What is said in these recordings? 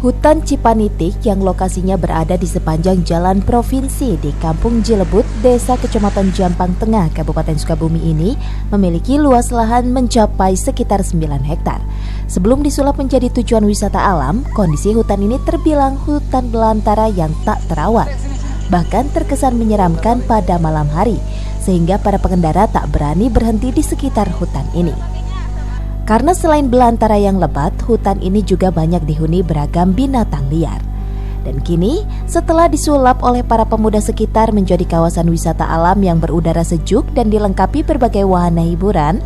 Hutan Cipanitik yang lokasinya berada di sepanjang jalan provinsi di Kampung Jilebut, Desa Kecamatan Jampang Tengah, Kabupaten Sukabumi ini memiliki luas lahan mencapai sekitar 9 hektar. Sebelum disulap menjadi tujuan wisata alam, kondisi hutan ini terbilang hutan belantara yang tak terawat. Bahkan terkesan menyeramkan pada malam hari, sehingga para pengendara tak berani berhenti di sekitar hutan ini. Karena selain belantara yang lebat, hutan ini juga banyak dihuni beragam binatang liar. Dan kini, setelah disulap oleh para pemuda sekitar menjadi kawasan wisata alam yang berudara sejuk dan dilengkapi berbagai wahana hiburan,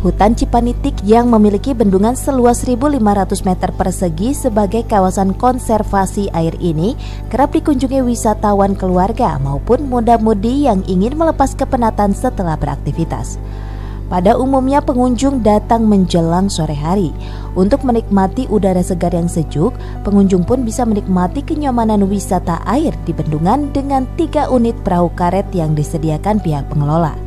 hutan Cipanitik yang memiliki bendungan seluas 1.500 meter persegi sebagai kawasan konservasi air ini kerap dikunjungi wisatawan keluarga maupun muda-mudi yang ingin melepas kepenatan setelah beraktivitas. Pada umumnya pengunjung datang menjelang sore hari. Untuk menikmati udara segar yang sejuk, pengunjung pun bisa menikmati kenyamanan wisata air di bendungan dengan 3 unit perahu karet yang disediakan pihak pengelola.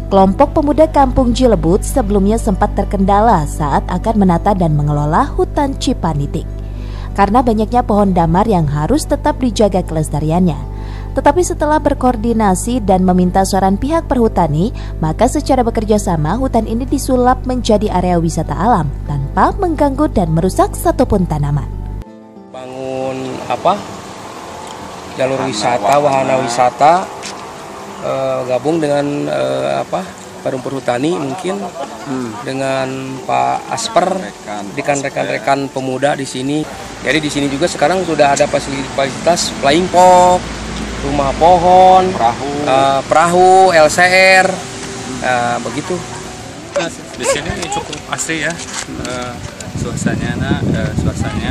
Kelompok pemuda Kampung Jilebut sebelumnya sempat terkendala saat akan menata dan mengelola hutan Cipanitik, karena banyaknya pohon damar yang harus tetap dijaga kelestariannya. Tetapi setelah berkoordinasi dan meminta saran pihak perhutani, maka secara bekerja sama hutan ini disulap menjadi area wisata alam tanpa mengganggu dan merusak satupun tanaman. Bangun jalur wisata, wahana wisata, gabung dengan Perum Perhutani mungkin dengan Pak Asper, rekan-rekan pemuda di sini. Jadi di sini juga sekarang sudah ada fasilitas flying fox, rumah pohon, perahu, LCR, begitu. Di sini cukup asri ya, suasananya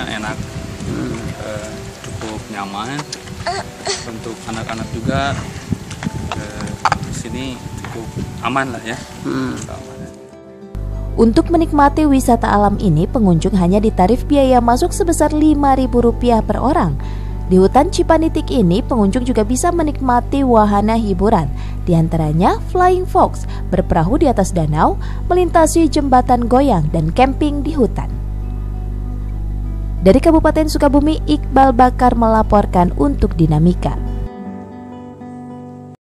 enak, cukup nyaman untuk anak-anak juga. Di sini cukup aman lah ya. Untuk menikmati wisata alam ini, pengunjung hanya ditarif biaya masuk sebesar Rp5.000 per orang. Di hutan Cipanitik ini, pengunjung juga bisa menikmati wahana hiburan, diantaranya flying fox, berperahu di atas danau, melintasi jembatan goyang, dan camping di hutan. Dari Kabupaten Sukabumi, Iqbal Bakar melaporkan untuk Dinamika.